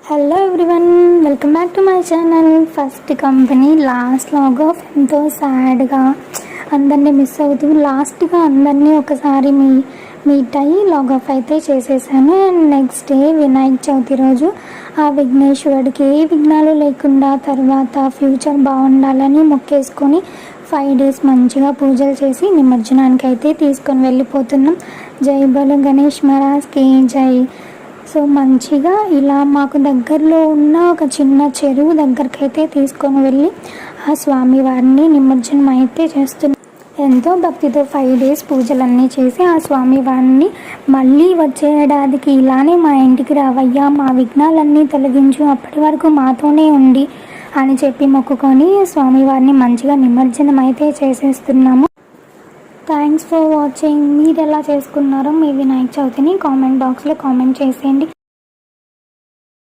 Hello everyone, welcome back to my channel. First company last log off ఎంతో సాడ్గా అందరినీ miss అవుతూ లాస్ట్గా అందరినీ ఒకసారి మీట్ అయ్యి లాగ్ ఆఫ్ అయితే చేసేసాను. And next day Vinayaka Chavithi రోజు ఆ విఘ్నేశ్వరుడికి ఏ విఘ్నాలు లేకుండా తర్వాత ఫ్యూచర్ బాగుండాలని మొక్కేసుకొని 5 days మంచిగా పూజలు చేసి నిమజ్జనానికి అయితే తీసుకొని వెళ్ళిపోతున్నాం. జై బోలో గణేష్ మహారాజ్కి జై. సో మంచిగా ఇలా మాకు దగ్గరలో ఉన్న ఒక చిన్న చెరువు దగ్గరికి అయితే తీసుకొని వెళ్ళి ఆ స్వామివారిని నిమజ్జనం అయితే చేస్తున్నాం. ఎంతో భక్తితో 5 days పూజలన్నీ చేసి ఆ స్వామివారిని మళ్ళీ వచ్చే ఏడాదికి ఇలానే మా ఇంటికి రావయ్యా, మా విఘ్నాలన్నీ తొలగించు, అప్పటి వరకు మాతోనే ఉండి అని చెప్పి మొక్కుకొని స్వామివారిని మంచిగా నిమజ్జనం అయితే చేసేస్తున్నాము. Thanks for watching. మీరు ఎలా చేసుకున్నారో మీ వినాయక చవితిని కామెంట్ బాక్స్లో కామెంట్ చేసేయండి.